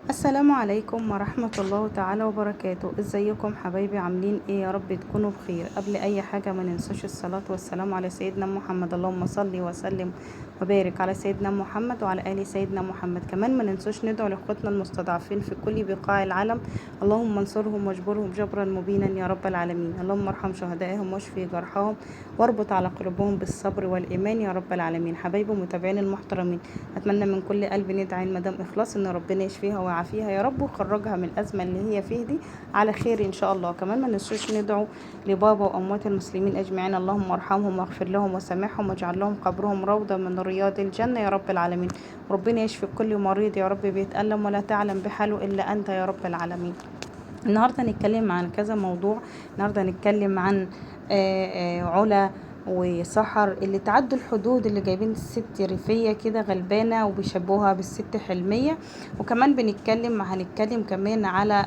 السلام عليكم ورحمة الله تعالى وبركاته. ازيكم حبايبي؟ عاملين ايه؟ يا رب تكونوا بخير. قبل اي حاجة ما ننساش الصلاة والسلام على سيدنا محمد. اللهم صل وسلم وبارك على سيدنا محمد وعلى آل سيدنا محمد. كمان ما ننساش ندعو لاخواتنا المستضعفين في كل بقاع العالم. اللهم انصرهم واجبرهم جبرا مبينا يا رب العالمين. اللهم ارحم شهدائهم واشفي جرحهم واربط على قلوبهم بالصبر والإيمان يا رب العالمين. حبايبي متابعين المحترمين، اتمنى من كل قلب ندعي لمدام اخلاص ان ربنا يشفيها ويعافيها يا رب ويخرجها من الازمه اللي هي فيه دي على خير ان شاء الله. كمان ما ننساش ندعو لبابا واموات المسلمين اجمعين، اللهم ارحمهم واغفر لهم وسامحهم واجعل لهم قبرهم روضه من رياض الجنه يا رب العالمين. ربنا يشفي كل مريض يا رب بيتألم ولا تعلم بحاله الا انت يا رب العالمين. النهارده هنتكلم عن كذا موضوع. النهارده هنتكلم عن علا وسحر اللي تعدوا الحدود، اللي جايبين الست ريفية كده غلبانة وبيشبهوها بالست حلمية. وكمان هنتكلم كمان على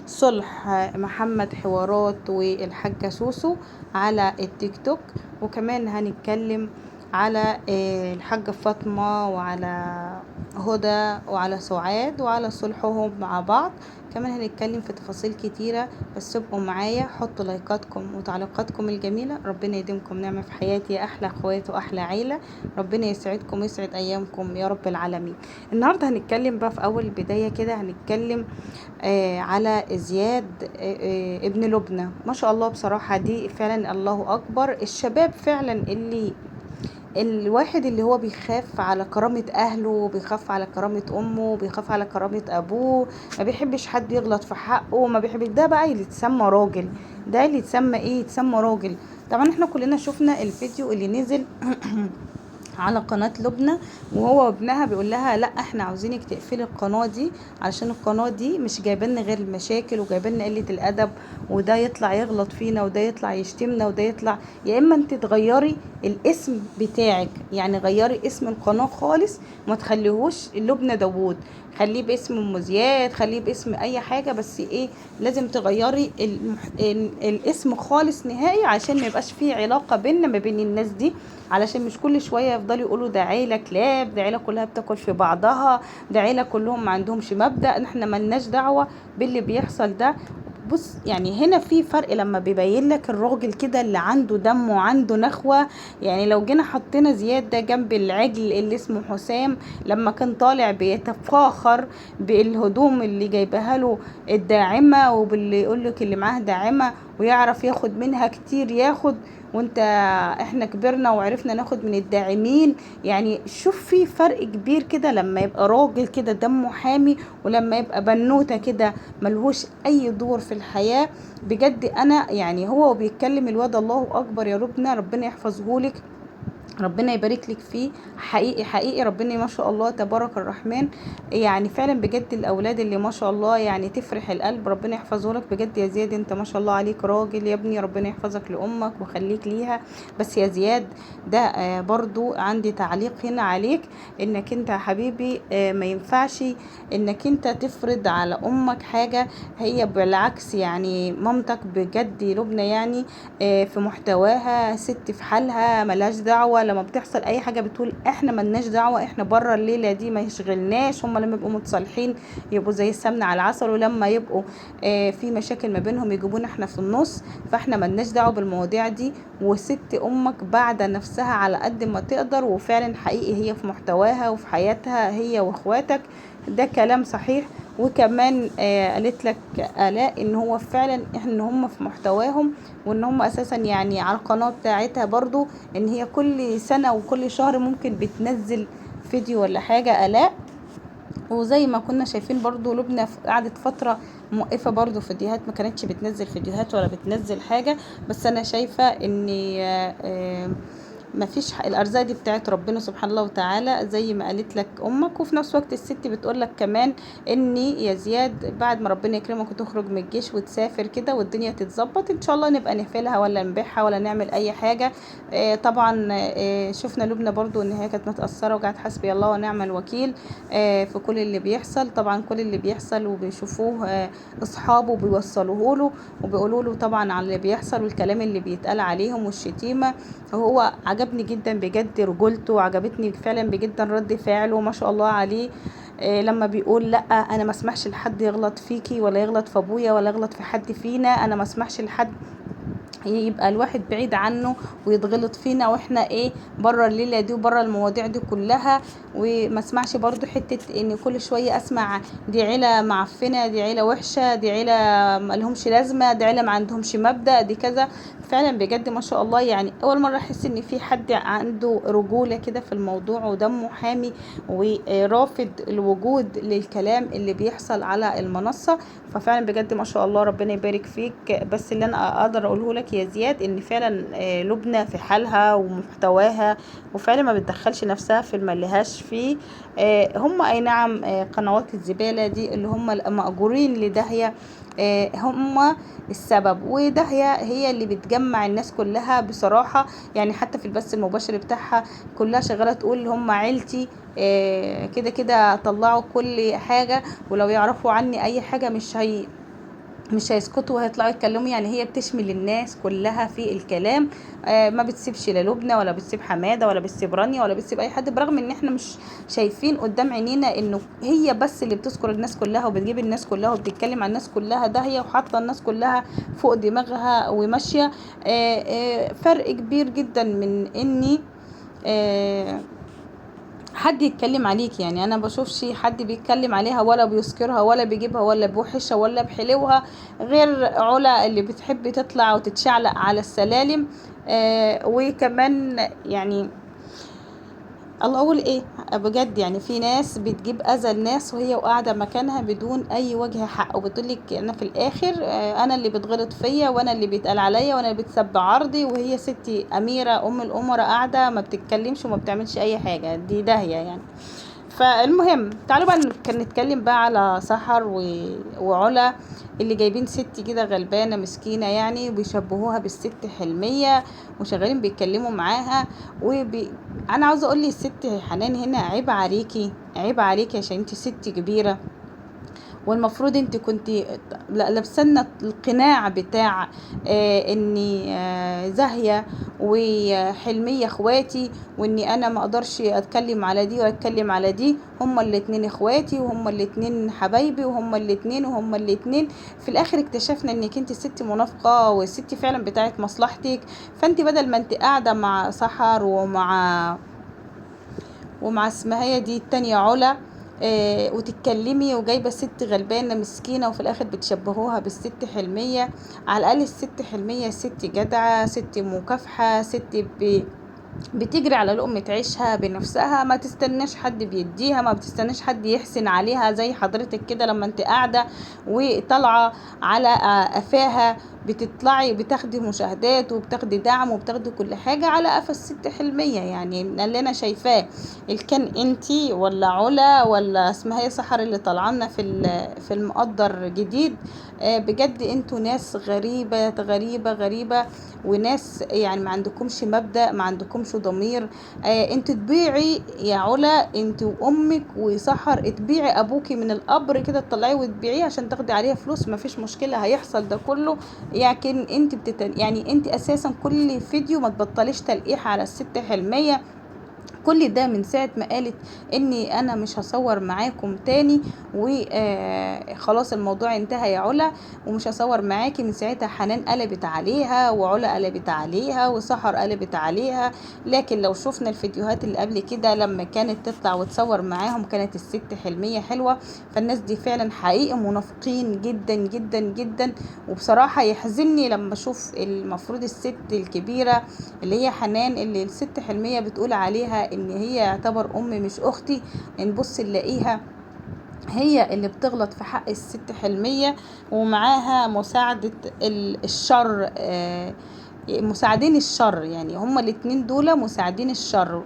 صلح محمد حوارات والحاجة سوسو على التيك توك. وكمان هنتكلم على الحاجة فاطمة وعلى هدى وعلى سعاد وعلى صلحهم مع بعض. كمان هنتكلم في تفاصيل كتيرة، بس ابقوا معايا. حطوا لايكاتكم وتعليقاتكم الجميلة. ربنا يديمكم نعمة في حياتي يا أحلى أخوات وأحلى عيلة. ربنا يسعدكم ويسعد أيامكم يا رب العالمين. النهاردة هنتكلم بقى في أول البداية كده، هنتكلم على زياد ابن لبنى. ما شاء الله بصراحة، دي فعلا الله أكبر. الشباب فعلا اللي الواحد اللي هو بيخاف على كرامة أهله وبيخاف على كرامة أمه وبيخاف على كرامة أبوه، ما بيحبش حد يغلط في حقه، ما بيحبش. ده بقى اللي يتسمى راجل. ده اللي يتسمى ايه؟ يتسمى راجل. طبعا احنا كلنا شفنا الفيديو اللي نزل على قناة لبنى، وهو وابنها بيقول لها لا احنا عاوزينك تقفلي القناة دي علشان القناة دي مش جايبالنا غير المشاكل وجايبالنا قلة الأدب، وده يطلع يغلط فينا وده يطلع يشتمنا وده يطلع. يا اما انت تغيري الاسم بتاعك، يعني غيري اسم القناة خالص، ما تخليهوش لبنى داوود، خليه باسم ام زياد، خليه باسم اي حاجة، بس ايه، لازم تغيري الاسم خالص نهائي عشان ما يبقاش فيه علاقة بيننا ما بين الناس دي. علشان مش كل شويه يفضلوا يقولوا ده عيله كلاب، ده عيله كلها بتاكل في بعضها، ده عيله كلهم ما عندهمش مبدأ. احنا ملناش دعوه باللي بيحصل ده. بص، يعني هنا في فرق لما بيبين لك الراجل كده اللي عنده دم وعنده نخوة. يعني لو جينا حطينا زياد ده جنب العجل اللي اسمه حسام، لما كان طالع بيتفاخر بالهدوم اللي جايبها له الداعمة، وباللي يقول لك اللي معاه داعمة ويعرف ياخد منها كتير ياخد، وانت احنا كبرنا وعرفنا ناخد من الداعمين. يعني شوف في فرق كبير كده لما يبقى راجل كده دمه حامي، ولما يبقى بنوتة كده ملهوش اي دور في الحياة. بجد انا يعني هو بيتكلم الواد الله اكبر يا ربنا، ربنا يحفظه لك، ربنا يبارك لك فيه. حقيقي حقيقي ربنا ما شاء الله تبارك الرحمن. يعني فعلا بجد الاولاد اللي ما شاء الله يعني تفرح القلب. ربنا يحفظه لك بجد يا زياد، انت ما شاء الله عليك راجل يا ابني. ربنا يحفظك لامك وخليك ليها. بس يا زياد ده برضو عندي تعليق هنا عليك، انك انت يا حبيبي ما ينفعش انك انت تفرض على امك حاجة. هي بالعكس، يعني مامتك بجد لبنى يعني في محتواها ست في حالها، ملهاش دعوة. لما بتحصل اي حاجة بتقول احنا ملناش دعوة، احنا بره الليلة دي ما يشغلناش. هما لما يبقوا متصالحين يبقوا زي السمنة على العسل، ولما يبقوا في مشاكل ما بينهم يجيبونا احنا في النص. فاحنا ملناش دعوة بالمواضيع دي. وست امك بعد نفسها على قد ما تقدر، وفعلا حقيقي هي في محتواها وفي حياتها هي واخواتك. ده كلام صحيح. وكمان قالت لك آلاء ان هو فعلا ان هم في محتواهم، وان هم اساسا يعني على القناة بتاعتها برضو ان هي كل سنة وكل شهر ممكن بتنزل فيديو ولا حاجة آلاء. وزي ما كنا شايفين برضو لبنى قعدت فترة موقفة برضو فيديوهات، ما كانتش بتنزل فيديوهات ولا بتنزل حاجة. بس انا شايفة ان ما فيش الارزاق دي بتاعت ربنا سبحانه الله وتعالى زي ما قالت لك امك. وفي نفس الوقت الست بتقول لك كمان ان يا زياد بعد ما ربنا يكرمك وتخرج من الجيش وتسافر كده والدنيا تتظبط ان شاء الله نبقى نقفلها ولا نبيعها ولا نعمل اي حاجه. طبعا شفنا لبنى برضو ان هي كانت متاثره وقعدت حسبي الله ونعم الوكيل في كل اللي بيحصل. طبعا كل اللي بيحصل وبيشوفوه اصحابه بيوصلوه له وبيقولوا له طبعا على اللي بيحصل والكلام اللي بيتقال عليهم والشتيمه. هو عجبني جدا بجد رجولته، وعجبتني فعلا بجدا رد فعله ما شاء الله عليه. لما بيقول لا انا ما اسمحش لحد يغلط فيكي ولا يغلط في ابويا ولا يغلط في حد فينا، انا ما اسمحش لحد يبقى الواحد بعيد عنه ويتغلط فينا واحنا ايه بره الليله دي وبره المواضيع دي كلها. وما اسمعش برضو حته ان كل شويه اسمع دي عيله معفنه، دي عيله وحشه، دي عيله مالهمش لازمه، دي عيله ما عندهمش مبدأ، دي كذا. فعلا بجد ما شاء الله، يعني اول مره احس ان في حد عنده رجوله كده في الموضوع ودمه حامي ورافض الوجود للكلام اللي بيحصل على المنصه. ففعلا بجد ما شاء الله ربنا يبارك فيك. بس اللي انا اقدر اقوله لك يا زياد ان فعلا لبنى في حالها ومحتواها، وفعلا ما بتدخلش نفسها في الملهاش فيه. هم اي نعم قنوات الزبالة دي اللي هم المأجورين لداهية، هم السبب، وداهية هي اللي بتجمع الناس كلها بصراحة. يعني حتى في البث المباشر بتاعها كلها شغالة تقول هم عيلتي، كده كده طلعوا كل حاجة، ولو يعرفوا عني اي حاجة مش هيسكتوا وهيطلعوا يتكلموا. يعني هي بتشمل الناس كلها في الكلام، ما بتسيبش لا لبنى ولا بتسيب حمادة ولا بتسيب رانيا ولا بتسيب اي حد، برغم ان احنا مش شايفين قدام عينينا انه هي بس اللي بتذكر الناس كلها وبتجيب الناس كلها وبتتكلم عن الناس كلها داهية وحاطة الناس كلها فوق دماغها وماشية. فرق كبير جدا من اني حد يتكلم عليك. يعني انا بشوفش حد بيتكلم عليها ولا بيذكرها ولا بيجيبها ولا بوحشها ولا بحلوها، غير علا اللي بتحب تطلع وتتشعلق على السلالم. وكمان يعني الله اقول ايه بجد، يعني في ناس بتجيب اذى الناس وهي قاعده مكانها بدون اي وجه حق، وبتقولك انا في الاخر انا اللي بتغلط فيا وانا اللي بيتقال عليا وانا اللي بتسب عرضي، وهي ستي اميره ام الامراء قاعده ما بتتكلمش وما بتعملش اي حاجه. دي داهيه يعني. فالمهم تعالوا بقى كان نتكلم بقى على سحر وعلا اللي جايبين ست كده غلبانة مسكينة يعني، وبيشبهوها بالست حلمية وشغالين بيتكلموا معاها. انا عاوزة اقول لي الست حنان هنا عيب عليكي، عيب عليكي عشان انت ست كبيرة، والمفروض انت كنت لابسنا القناع بتاع اني زاهية وحلمية اخواتي، واني انا ما اقدرش اتكلم على دي واتكلم على دي، هما الاتنين اخواتي وهما الاتنين حبايبي وهما الاتنين وهما الاتنين. في الاخر اكتشفنا انك انت ست منافقة وست فعلا بتاعت مصلحتك. فانت بدل ما انت قاعدة مع سحر ومع اسمها هي دي التانية علا، وتتكلمي وجايبه ست غلبانه مسكينه وفي الاخر بتشبهوها بالست حلميه. على الاقل الست حلميه ست جدعه، ست مكافحه، ست بتجري على لقمة عيشها بنفسها، ما تستناش حد بيديها، ما بتستناش حد يحسن عليها زي حضرتك كده لما انت قاعدة وطالعة على قفاها بتطلعي بتاخدي مشاهدات وبتاخدي دعم وبتاخدي كل حاجة على قفا الست حلمية. يعني اللي انا شايفاه كان انتي ولا علا ولا اسمها هي سحر اللي طالعنا في المقدر جديد. بجد انتوا ناس غريبة غريبة غريبة، وناس يعني ما عندكمش مبدأ، ما عندكمش ضمير. انت تبيعي يا علا انت وامك وسحر، تبيعي ابوكي من القبر كده تطلعيه وتبيعيه عشان تاخدي عليه فلوس، ما فيش مشكلة هيحصل ده كله. لكن انت يعني انت اساسا كل فيديو ما تبطليش تلقيح على الست حلمية. كل ده من ساعة ما قالت اني انا مش هصور معاكم تاني وخلاص الموضوع انتهى يا علا ومش هصور معاكي. من ساعتها حنان قلبت عليها وعلا قلبت عليها وسحر قلبت عليها. لكن لو شفنا الفيديوهات اللي قبل كده لما كانت تطلع وتصور معاهم كانت الست حلمية حلوة. فالناس دي فعلا حقيقة منافقين جدا جدا جدا. وبصراحة يحزنني لما اشوف المفروض الست الكبيرة اللي هي حنان اللي الست حلمية بتقول عليها ان هي يعتبر ام مش اختي، نبص نلاقيها هي اللي بتغلط في حق الست حلمية ومعاها مساعدة الشر. مساعدين الشر، يعني هما الاتنين دول مساعدين الشر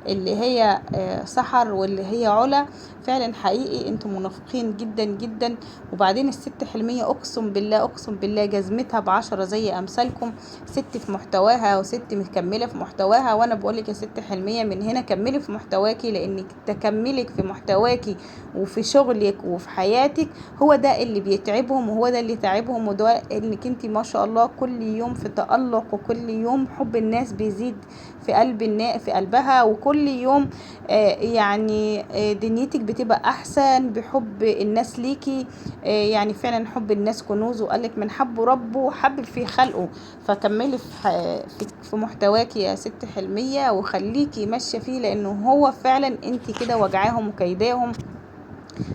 اللي هي سحر واللي هي علا. فعلا حقيقي انتم منافقين جدا جدا. وبعدين الست حلمية اقسم بالله اقسم بالله جزمتها ب10 زي امثالكم، ست في محتواها وست مكملة في محتواها. وانا بقولك يا ست حلمية من هنا كملي في محتواكي، لانك تكملك في محتواكي وفي شغلك وفي حياتك هو ده اللي بيتعبهم وهو ده اللي تعبهم، وده انك انت ما شاء الله كل يوم في تألق وكل يوم حب الناس بيزيد في في قلبها، وكل يوم يعني دنيتك بتبقى احسن بحب الناس ليكي. يعني فعلا حب الناس كنوز، وقالك من حب ربه حبب في خلقه. فكملي في محتواكي يا ست حلمية، وخليكي ماشية فيه، لانه هو فعلا انت كده وجعاهم وكيداهم،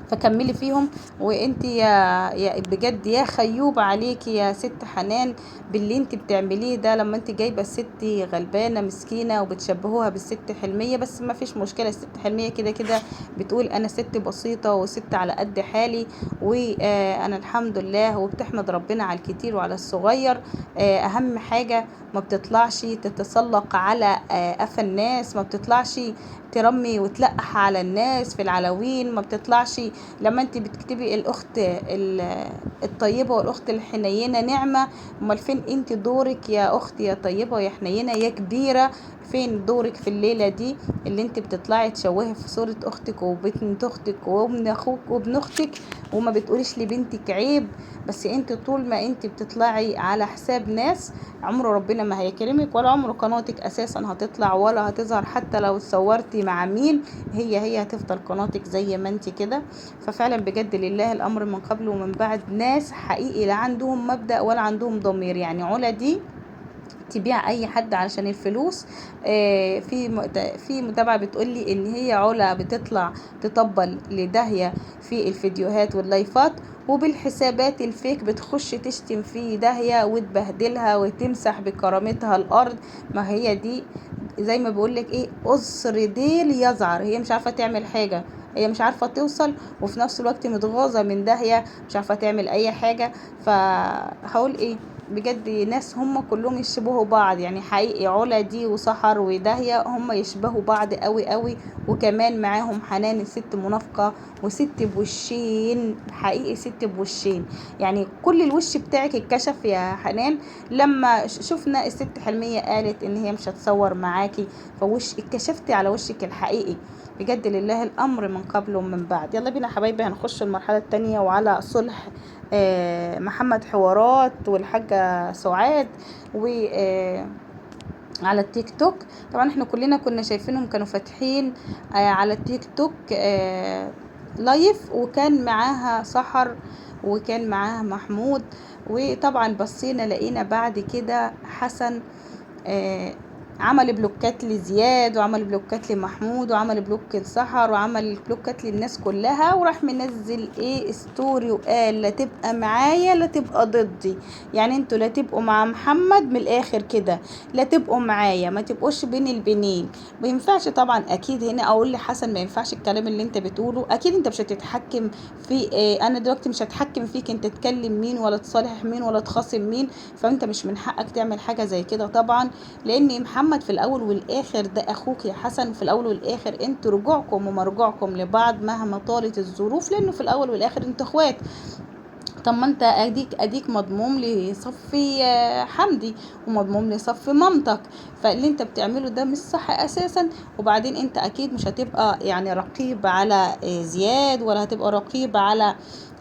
فكملي فيهم. وانت يا بجد يا خيوب عليكي يا ست حنان باللي انت بتعمليه ده، لما انت جايبه الست غلبانه مسكينه وبتشبهوها بالست حلميه. بس ما فيش مشكله، الست حلميه كده كده بتقول انا ست بسيطه وست على قد حالي، وانا الحمد لله، وبتحمد ربنا على الكتير وعلى الصغير. اهم حاجه ما بتطلعش تتسلق على قفا الناس، ما بتطلعش ترمي وتلقح على الناس في العناوين، ما بتطلعش. لما انت بتكتبي الاخت الطيبه والاخت الحنينه نعمه، امال فين انت دورك يا اخت يا طيبه يا حنينه يا كبيره؟ فين دورك في الليله دي اللي انت بتطلعي تشوهي في صوره اختك وبنت اختك وابن اخوك وابن اختك، وما بتقوليش لبنتك عيب؟ بس انت طول ما انت بتطلعي على حساب ناس، عمره ربنا ما هيكرمك، ولا عمره قناتك اساسا هتطلع ولا هتظهر. حتى لو اتصورتي مع مين، هي هتفضل قناتك زي ما انت كده. ففعلا بجد لله الامر من قبل ومن بعد، ناس حقيقي لا عندهم مبدأ ولا عندهم ضمير. يعني علا دي تبيع اي حد علشان الفلوس. في متابعه بتقولي ان هي علا بتطلع تطبل لداهيه في الفيديوهات واللايفات، وبالحسابات الفيك بتخش تشتم في داهيه وتبهدلها وتمسح بكرامتها الارض. ما هي دي زي ما بقولك ايه، قصر ديل يزعر. هي مش عارفه تعمل حاجه، هي مش عارفه توصل، وفي نفس الوقت متغاظه من داهيه مش عارفه تعمل اي حاجه. فهقول ايه، بجد ناس هم كلهم يشبهوا بعض. يعني حقيقي علا دي وسحر وداهية هم يشبهوا بعض قوي قوي. وكمان معاهم حنان الست منافقة وست بوشين، حقيقي ست بوشين. يعني كل الوش بتاعك اتكشف يا حنان لما شفنا الست حلمية قالت ان هي مش هتصور معاكي، فوش اتكشفتي على وشك الحقيقي. بجد لله الامر من قبل ومن بعد. يلا بينا حبايبي هنخش المرحلة التانية وعلى صلح محمد حوارات والحاجة سعاد وعلى التيك توك. طبعا احنا كلنا كنا شايفينهم كانوا فاتحين على التيك توك لايف، وكان معاها سحر وكان معاها محمود. وطبعا بصينا لقينا بعد كده حسن عمل بلوكات لزياد، وعمل بلوكات لمحمود، وعمل بلوك لسحر، وعمل بلوكات للناس كلها، وراح منزل ايه ستوري وقال لا تبقى معايا لا تبقى ضدي. يعني انتوا لا تبقوا مع محمد من الاخر كده، لا تبقوا معايا، ما تبقوش بين البنين. ما ينفعش طبعا. اكيد هنا اقول لحسن ما ينفعش الكلام اللي انت بتقوله، اكيد انت مش هتتحكم في إيه. انا دلوقتي مش هتحكم فيك انت تكلم مين ولا تصالح مين ولا تخاصم مين، فانت مش من حقك تعمل حاجة زي كده طبعا. لان محمد في الاول والاخر ده اخوك يا حسن، في الاول والاخر انتوا رجوعكم ومرجوعكم لبعض مهما طالت الظروف، لانه في الاول والاخر انتوا اخوات. طب ما انت اديك مضموم لصفي حمدي ومضموم لصف مامتك، فاللي انت بتعمله ده مش صح اساسا. وبعدين انت اكيد مش هتبقى يعني رقيب على زياد، ولا هتبقى رقيب على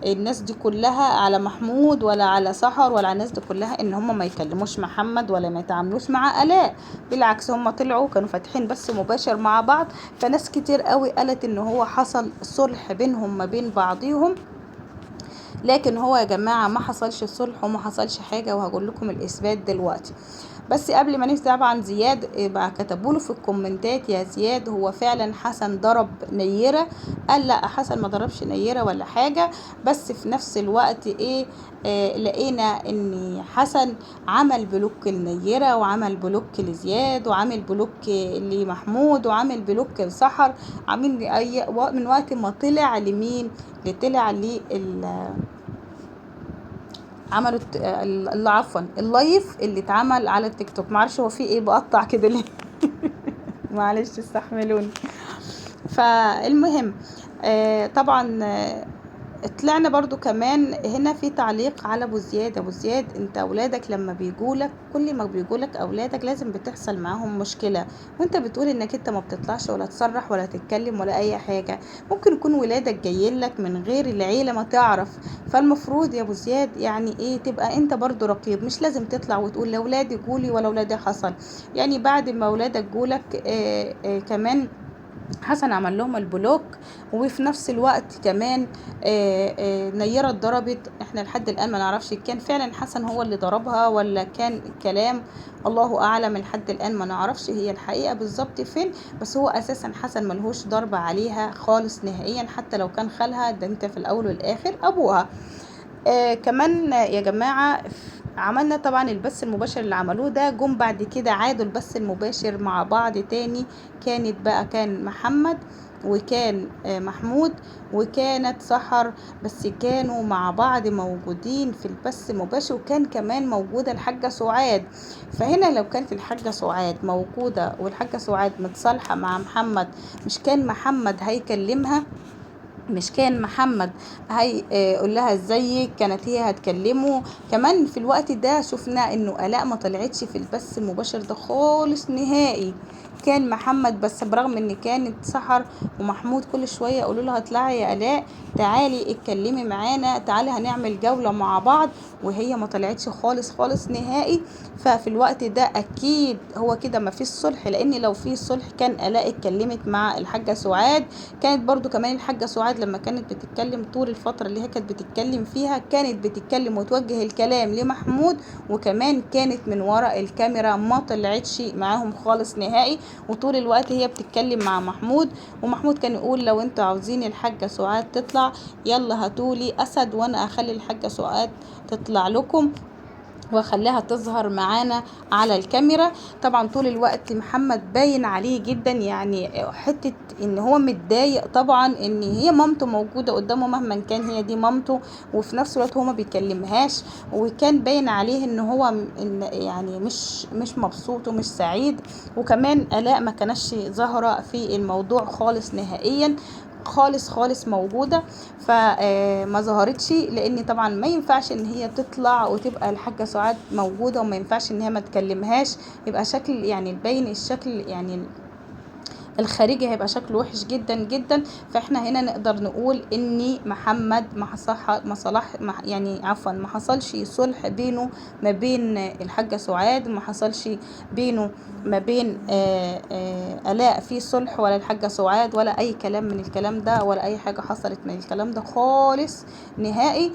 الناس دي كلها، على محمود ولا على سحر ولا على الناس دي كلها، ان هم ما يكلموش محمد ولا ما يتعاملوش مع الاء. بالعكس هم طلعوا كانوا فاتحين بس مباشر مع بعض، فناس كتير قوي قالت ان هو حصل صلح بينهم ما بين بعضهم. لكن هو يا جماعة ما حصلش صلح وما حصلش حاجة، وهقول لكم الإثبات دلوقتي. بس قبل ما نبدأ، طبعا زياد بقى كتبوا له في الكومنتات يا زياد هو فعلا حسن ضرب نيرة؟ قال لا، حسن ما ضربش نيرة ولا حاجة. بس في نفس الوقت ايه، لقينا ان حسن عمل بلوك لنيرة، وعمل بلوك لزياد، وعمل بلوك لمحمود، وعمل بلوك لسحر. عامل من وقت ما طلع لمين، اللي طلع عملوا اللي عفوا اللايف اللي اتعمل على التيك توك. معرفش هو في ايه بقطع كده ليه معلش استحملوني. فالمهم طبعا طلعنا برضو كمان هنا في تعليق على ابو زياد. ابو زياد انت اولادك لما بيجولك، كل ما بيجولك اولادك لازم بتحصل معاهم مشكلة، وانت بتقول انك انت ما بتطلعش ولا تصرح ولا تتكلم ولا اي حاجة. ممكن يكون ولادك جايين لك من غير العيلة ما تعرف. فالمفروض يا ابو زياد يعني ايه، تبقى انت برضو رقيب، مش لازم تطلع وتقول لاولادي جولي ولا اولادي حصل. يعني بعد ما اولادك جولك كمان حسن عمل لهم البلوك. وفي نفس الوقت كمان نيرة اتضربت. احنا لحد الآن ما نعرفش كان فعلا حسن هو اللي ضربها ولا كان كلام، الله اعلم. لحد الآن ما نعرفش هي الحقيقة بالظبط فين. بس هو اساسا حسن ملهوش ضربة عليها خالص نهائيا، حتى لو كان خالها، ده انت في الاول والاخر ابوها. كمان يا جماعة، عملنا طبعا البث المباشر اللي عملوه ده، جم بعد كده عادوا البث المباشر مع بعض تاني. كانت بقى كان محمد وكان محمود وكانت سحر، بس كانوا مع بعض موجودين في البث المباشر، وكان كمان موجودة الحاجة سعاد. فهنا لو كانت الحاجة سعاد موجودة والحاجة سعاد متصالحة مع محمد، مش كان محمد هيكلمها؟ مش كان محمد هيقول لها ازيك؟ كانت هي هتكلمه. كمان في الوقت ده شفنا انه آلاء ما طلعتش في البث المباشر ده خالص نهائي. كان محمد بس، برغم ان كانت سحر ومحمود كل شويه يقولوا لها اطلعي يا آلاء، تعالي اتكلمي معانا، تعالي هنعمل جوله مع بعض، وهي ما طلعتش خالص خالص نهائي. ففي الوقت ده اكيد هو كده ما فيش صلح، لان لو في صلح كان آلاء اتكلمت مع الحاجه سعاد. كانت برضو كمان الحاجة سعاد لما كانت بتتكلم طول الفترة اللي هي كانت بتتكلم فيها، كانت بتتكلم وتوجه الكلام لمحمود، وكمان كانت من وراء الكاميرا ما طلعتش معاهم خالص نهائي. وطول الوقت هي بتتكلم مع محمود، ومحمود كان يقول لو انتوا عاوزين الحاجة سعاد تطلع يلا هاتولي أسد وانا اخلي الحاجة سعاد تطلع لكم واخليها تظهر معانا على الكاميرا. طبعا طول الوقت محمد باين عليه جدا، يعني حتة ان هو متضايق طبعا ان هي مامته موجودة قدامه، مهما كان هي دي مامته، وفي نفس الوقت هو ما بيكلمهاش. وكان باين عليه ان هو إن يعني مش مبسوط ومش سعيد. وكمان آلاء ما كانش ظاهرة في الموضوع خالص نهائيا، خالص خالص موجودة. فما ظهرتش، لان طبعا ما ينفعش ان هي تطلع وتبقى الحاجة سعاد موجودة، وما ينفعش ان هي ما تكلمهاش، يبقى شكل يعني باين الشكل يعني الخارجي هيبقى شكله وحش جدا جدا. فاحنا هنا نقدر نقول ان محمد ما صلح يعني عفوا ما حصلش صلح بينه ما بين الحاجة سعاد، ما حصلش بينه ما بين آلاء في صلح، ولا الحاجة سعاد، ولا اي كلام من الكلام ده، ولا اي حاجة حصلت من الكلام ده خالص نهائي.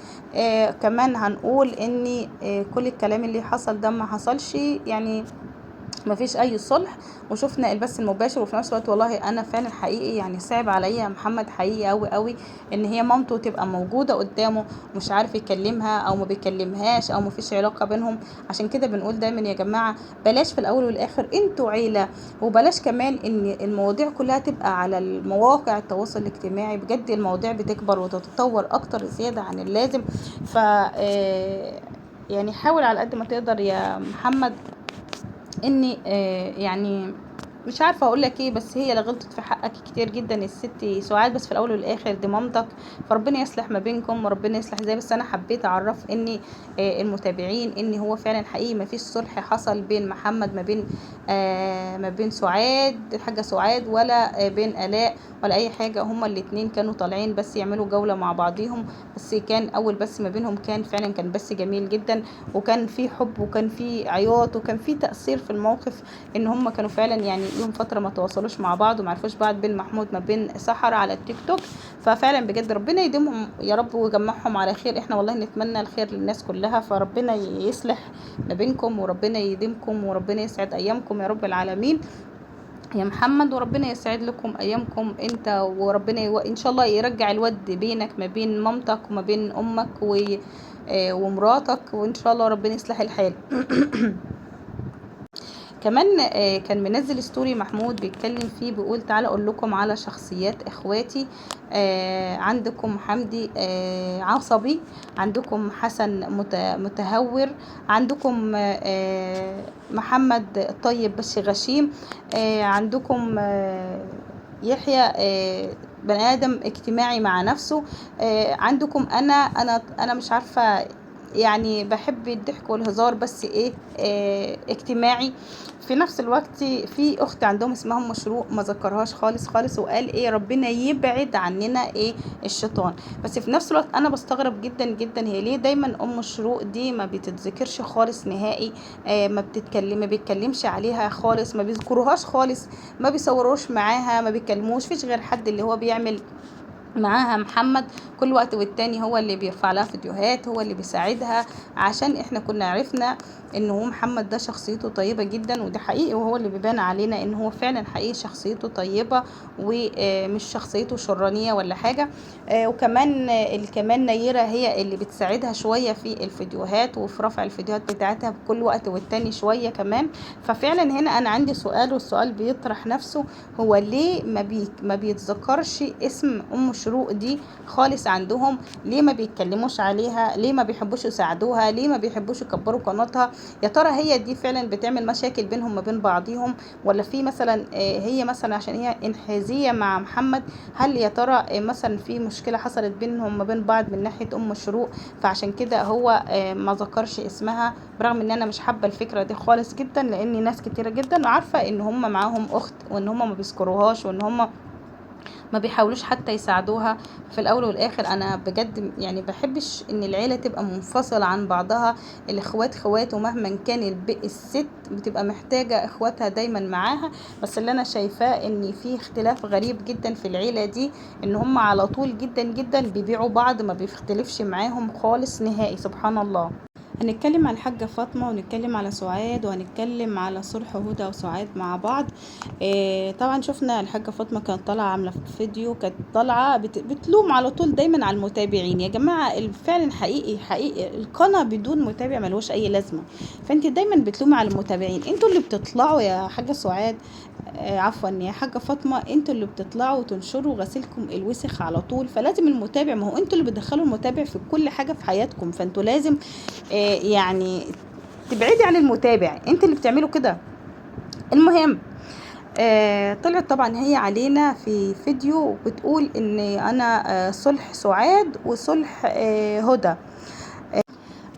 كمان هنقول ان كل الكلام اللي حصل ده ما حصلش، يعني ما فيش اي صلح. وشفنا البث المباشر، وفي نفس الوقت والله انا فعلا حقيقي يعني صعب عليا يا محمد حقيقي قوي قوي ان هي مامته تبقى موجوده قدامه مش عارف يكلمها او ما بيكلمهاش او ما فيش علاقه بينهم. عشان كده بنقول دايما يا جماعه بلاش في الاول والاخر انتوا عيله، وبلاش كمان ان المواضيع كلها تبقى على المواقع التواصل الاجتماعي. بجد المواضيع بتكبر وتتطور اكتر زياده عن اللازم. ف يعني حاول على قد ما تقدر يا محمد اني يعني مش عارفه اقول لك ايه، بس هي اللي غلطت في حقك كتير جدا الست سعاد، بس في الاول والاخر دي مامتك. فربنا يصلح ما بينكم وربنا يصلح زي. بس انا حبيت اعرف ان المتابعين ان هو فعلا حقيقي ما فيش صلح حصل بين محمد ما بين سعاد الحاجه سعاد، ولا بين آلاء، ولا اي حاجه. هما الاتنين كانوا طالعين بس يعملوا جوله مع بعضيهم. بس كان اول بس ما بينهم كان فعلا كان بس جميل جدا، وكان في حب وكان في عياط وكان في تأثير في الموقف، ان هم كانوا فعلا يعني لهم فتره ما تواصلوش مع بعض وما عرفوش بعض، بين محمود ما بين سحر على التيك توك. ففعلا بجد ربنا يديمهم يا رب ويجمعهم على خير. احنا والله نتمنى الخير للناس كلها، فربنا يصلح ما بينكم وربنا يديمكم وربنا يسعد ايامكم يا رب العالمين يا محمد. وربنا يسعد لكم ايامكم انت، وربنا ان شاء الله يرجع الود بينك ما بين مامتك وما بين امك ومراتك، وان شاء الله ربنا يصلح الحال. كمان كان منزل ستوري محمود بيتكلم فيه، بيقول تعالى اقول لكم على شخصيات اخواتي. عندكم حمدي عصبي، عندكم حسن متهور، عندكم محمد طيب بس غشيم، عندكم يحيى بني ادم اجتماعي مع نفسه. عندكم انا مش عارفه، يعني بحب الضحك والهزار، بس ايه، اجتماعي. في نفس الوقت في اخت عندهم اسمها ام شروق ما ذكرهاش خالص خالص، وقال ايه ربنا يبعد عننا ايه الشيطان. بس في نفس الوقت انا بستغرب جدا جدا، هي ليه دايما ام شروق دي ما بتتذكرش خالص نهائي؟ ما بيتكلمش عليها خالص، ما بيذكروهاش خالص، ما بيصوروش معاها، ما بيكلموش، فيش غير حد اللي هو بيعمل معاها محمد كل وقت والتاني، هو اللي بيرفع لها فيديوهات، هو اللي بيساعدها. عشان احنا كنا عرفنا ان هو محمد ده شخصيته طيبة جدا، وده حقيقي، وهو اللي بيبان علينا ان هو فعلا حقيقي شخصيته طيبة، ومش شخصيته شرانية ولا حاجة. كمان نيرة هي اللي بتساعدها شوية في الفيديوهات وفي رفع الفيديوهات بتاعتها بكل وقت والتاني شوية كمان. ففعلا هنا انا عندي سؤال، والسؤال بيطرح نفسه، هو ليه ما بيتذكرش اسم ام شروق دي خالص عندهم؟ ليه ما بيتكلموش عليها؟ ليه ما بيحبوش يساعدوها؟ ليه ما بيحبوش يكبروا قناتها؟ يا ترى هي دي فعلا بتعمل مشاكل بينهم ما بين بعضيهم، ولا في مثلا هي مثلا عشان هي انحازية مع محمد؟ هل يا ترى مثلا في مشكلة حصلت بينهم ما بين بعض من ناحية ام شروق، فعشان كده هو ما ذكرش اسمها؟ برغم ان انا مش حابة الفكرة دي خالص جدا، لان ناس كتيرة جدا عارفة ان هم معاهم اخت، وان هم ما بيذكروهاش، وان هم ما بيحاولوش حتى يساعدوها. في الاول والاخر انا بجد يعني بحبش ان العيله تبقى منفصله عن بعضها. الاخوات خوات، ومهما كان الست بتبقى محتاجه اخواتها دايما معاها. بس اللي انا شايفاه ان في اختلاف غريب جدا في العيله دي، ان هم على طول جدا جدا بيبيعوا بعض، ما بيختلفش معاهم خالص نهائي، سبحان الله. هنتكلم على الحاجة فاطمة، ونتكلم على سعاد، وهنتكلم على صلح هدى وسعاد مع بعض. طبعا شفنا الحاجة فاطمة كانت طالعة عاملة فيديو، كانت طالعة بتلوم على طول دايما على المتابعين. يا جماعة فعلا حقيقي حقيقي القناة بدون متابع ملوش أي لازمة. فانت دايما بتلومي على المتابعين، انتوا اللي بتطلعوا يا حاجة سعاد، عفوا يا حاجة فاطمة، انتوا اللي بتطلعوا تنشروا غسيلكم الوسخ على طول. فلازم المتابع، ما هو انتوا اللي بتدخلوا المتابع في كل حاجة في حياتكم، فانتوا لازم يعني تبعدي عن المتابع، انت اللي بتعملوا كده. المهم، طلعت طبعا هي علينا في فيديو بتقول ان انا صلح سعاد وصلح هدى.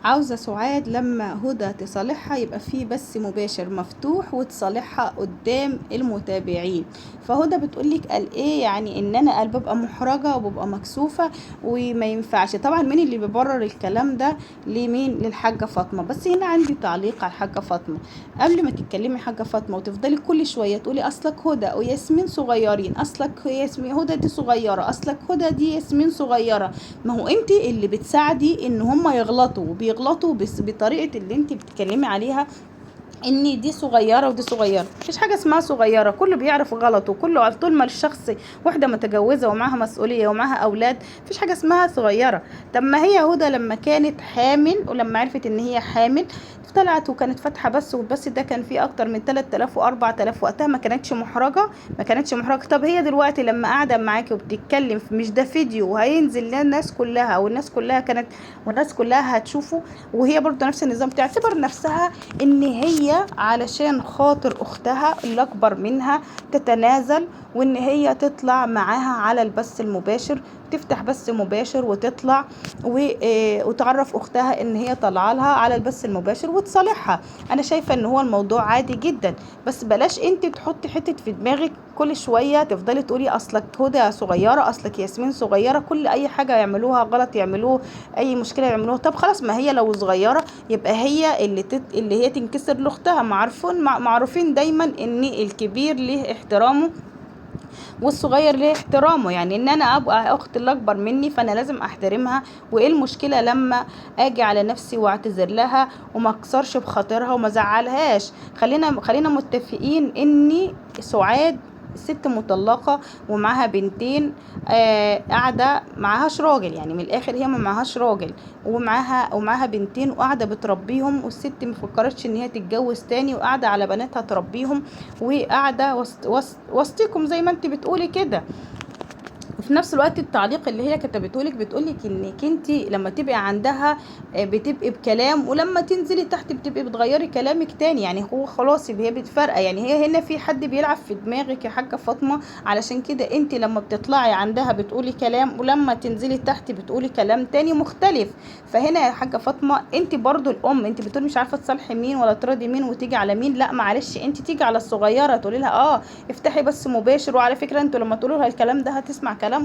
عاوزة سعاد لما هدى تصالحها يبقى فيه بث مباشر مفتوح وتصالحها قدام المتابعين. فهدى بتقولك قال ايه يعني؟ ان انا قال ببقى محرجة وببقى مكسوفة وما ينفعش. طبعا مين اللي بيبرر الكلام ده؟ لمين؟ للحاجة فاطمة. بس هنا عندي تعليق على الحاجة فاطمة. قبل ما تتكلمي حاجة فاطمة وتفضلي كل شوية تقولي اصلك هدى وياسمين صغيرين، اصلك ياسمين هدى دي صغيرة، اصلك هدى دي ياسمين صغيرة، ما هو انت اللي بتساعدي ان هم يغلطوا، وبيغلطوا بس بطريقة اللي انت بتتكلمي عليها ان دي صغيره ودي صغيره. مفيش حاجه اسمها صغيره، كله بيعرف غلطه، كله طول ما الشخص واحده متجوزه ومعاها مسؤوليه ومعاها اولاد مفيش حاجه اسمها صغيره. طب ما هي هدى لما كانت حامل، ولما عرفت ان هي حامل طلعت وكانت فاتحه بس، والبس ده كان فيه اكتر من 3000 و4000، وقتها ما كانتش محرجه، ما كانتش محرجه. طب هي دلوقتي لما قاعده معاكي وبتتكلم، مش ده فيديو وهينزل للناس كلها، والناس كلها هتشوفه، وهي برضه نفس النظام، تعتبر نفسها ان هي علشان خاطر اختها اللي اكبر منها تتنازل، وان هي تطلع معاها على البث المباشر، تفتح بث مباشر وتطلع وتعرف اختها ان هي طالعه لها على البث المباشر وتصالحها. انا شايفه ان هو الموضوع عادي جدا، بس بلاش انت تحطي حته في دماغك كل شويه تفضلي تقولي اصلك هدى صغيره، اصلك ياسمين صغيره، كل اي حاجه يعملوها غلط يعملوه، اي مشكله يعملوها. طب خلاص، ما هي لو صغيره يبقى هي اللي هي تنكسر لاختها. معروفين دايما ان الكبير ليه احترامه والصغير ليه احترامه، يعني ان انا ابقى اخت اللي اكبر مني فانا لازم احترمها. وايه المشكله لما اجي على نفسي واعتذر لها وما اكسرش بخاطرها وما زعلهاش؟ خلينا متفقين اني سعاد ست مطلقة ومعاها بنتين، قاعدة معهاش راجل، يعني من الآخر هي ما معهاش راجل، ومعاها بنتين وقاعدة بتربيهم، والست مفكرتش ان هي تتجوز تاني، وقاعدة على بناتها تربيهم، وقاعدة وسطيكم زي ما انت بتقولي كده. وفي نفس الوقت التعليق اللي هي كتبته لك بتقول لك انك انت لما تبقي عندها بتبقي بكلام، ولما تنزلي تحت بتبقي بتغيري كلامك تاني. يعني هو خلاص هي بتفرقه، يعني هي هنا في حد بيلعب في دماغك يا حاجه فاطمه. علشان كده انت لما بتطلعي عندها بتقولي كلام، ولما تنزلي تحت بتقولي كلام تاني مختلف. فهنا يا حاجه فاطمه انت برضو الام، انت بتقولي مش عارفه تصالحي مين ولا تراضي مين وتيجي على مين. لا معلش، انت تيجي على الصغيره تقولي لها افتحي بس مباشر. وعلى فكره انتوا لما تقولوا لها الكلام ده هتسمع كلامكم.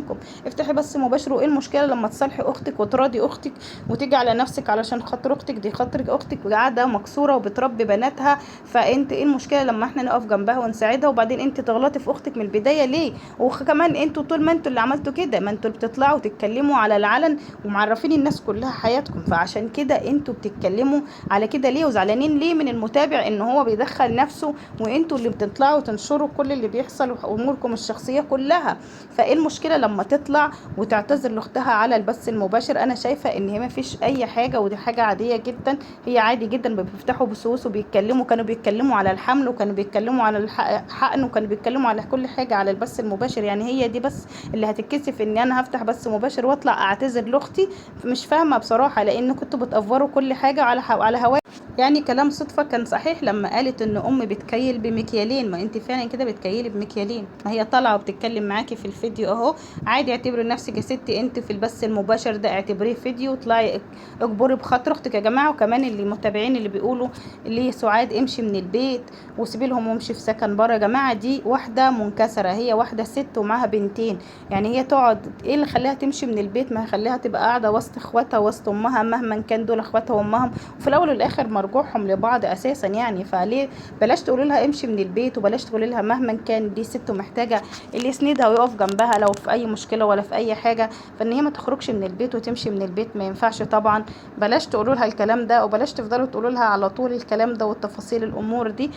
افتحي بس مباشر، وايه المشكله لما تصالحي اختك وتراضي اختك وتيجي على نفسك علشان خاطر اختك؟ دي خاطر اختك قاعده مكسوره وبتربي بناتها، فانت ايه المشكله لما احنا نقف جنبها ونساعدها؟ وبعدين انت تغلطي في اختك من البدايه ليه؟ وكمان انتوا طول ما انتوا اللي عملتوا كده، ما انتوا اللي بتطلعوا تتكلموا على العلن ومعرفين الناس كلها حياتكم، فعشان كده انتوا بتتكلموا على كده ليه؟ وزعلانين ليه من المتابع ان هو بيدخل نفسه، وانتوا اللي بتطلعوا تنشروا كل اللي بيحصل واموركم الشخصيه كلها؟ فايه المشكله لما تطلع وتعتذر لاختها على البث المباشر؟ انا شايفه ان هي ما فيش اي حاجه، ودي حاجه عاديه جدا. هي عادي جدا بيفتحوا بثوث وبيتكلموا، كانوا بيتكلموا على الحمل وكانوا بيتكلموا على الحقن وكانوا بيتكلموا على كل حاجه على البث المباشر. يعني هي دي بس اللي هتتكسف ان انا هفتح بث مباشر واطلع اعتذر لاختي؟ مش فاهمه بصراحه، لان كنتوا بتأفوروا كل حاجه على هواء. يعني كلام صدفة كان صحيح لما قالت ان ام بتكيل بمكيالين. ما انت فعلا كده بتكيلي بمكيالين، ما هي طالعة وبتتكلم معاكي في الفيديو اهو. عادي اعتبري نفسك يا ستي انت في البث المباشر ده اعتبريه فيديو، طلعي اجبري بخاطر اختك يا جماعة. وكمان اللي متابعين اللي بيقولوا اللي سعاد امشي من البيت وسيبي لهم وامشي في سكن بره، يا جماعة دي واحدة منكسرة، هي واحدة ست ومعاها بنتين. يعني هي تقعد ايه اللي خلاها تمشي من البيت؟ ما خليها تبقى قاعدة وسط اخواتها وسط امها مهما كان دول اخواتها وامها، وفي الاول والاخر مرجوعهم لبعض اساسا. يعني فليه بلاش تقولي لها امشي من البيت، وبلاش تقولي لها مهما كان دي ست محتاجه اللي يسندها ويقف جنبها لو في اي مشكله ولا في اي حاجه، فان هي ما تخرجش من البيت وتمشي من البيت ما ينفعش طبعا. بلاش تقولوا لها الكلام ده، وبلاش تفضلوا تقولوا لها على طول الكلام ده والتفاصيل الامور دي.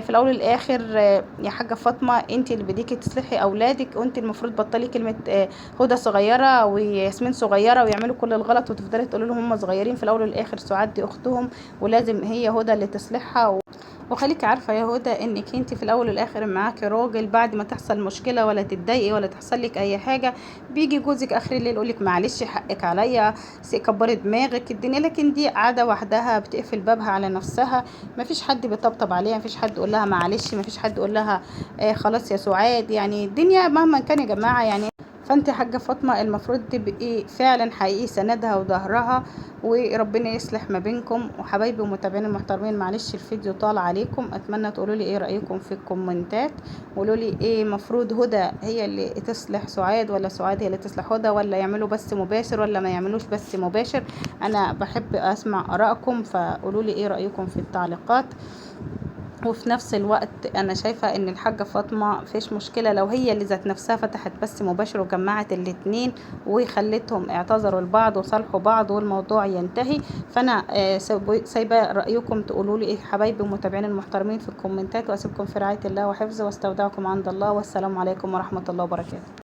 في الاول والاخر يا حاجه فاطمه، انت اللي بديكي تصلحي اولادك، وانت المفروض بطلي كلمه هدى صغيره وياسمين صغيره ويعملوا كل الغلط وتفضلي تقولوا لهم هم صغيرين. في الاول والاخر سعاد دي اختهم، ولازم هي هدى اللي تصلحها وخليكي عارفه يا هدى انك انت في الاول والاخر معاكي راجل. بعد ما تحصل مشكله ولا تتضايقي ولا تحصل لك اي حاجه، بيجي جوزك اخر الليل يقول لك معلش حقك عليا، كبري دماغك الدنيا. لكن دي عاده وحدها بتقفل بابها على نفسها، ما فيش حد بيطبطب عليها، ما فيش حد يقول لها معلش، ما فيش حد يقول لها خلاص يا سعاد. يعني الدنيا مهما كان يا جماعه يعني. فانت يا حاجه فاطمه المفروض تبقي فعلا حقيقي سندها وظهرها، وربنا يصلح ما بينكم. وحبايبي ومتابعين المحترمين، معلش الفيديو طال عليكم، اتمنى تقولوا لي ايه رايكم في الكومنتات، وقولوا لي ايه مفروض هدى هي اللي تصلح سعاد ولا سعاد هي اللي تصلح هدى، ولا يعملوا بث مباشر ولا ما يعملوش بث مباشر. انا بحب اسمع ارائكم، فقولوا لي ايه رايكم في التعليقات. وفي نفس الوقت انا شايفة ان الحاجة فاطمة فيش مشكلة لو هي اللي ذات نفسها فتحت بث مباشر وجمعت الاتنين وخلتهم اعتذروا لبعض وصالحوا بعض والموضوع ينتهي. فانا سايبة رأيكم تقولوا لي ايه حبايبي ومتابعين المحترمين في الكومنتات، واسيبكم في رعاية الله وحفظه، واستودعكم عند الله، والسلام عليكم ورحمة الله وبركاته.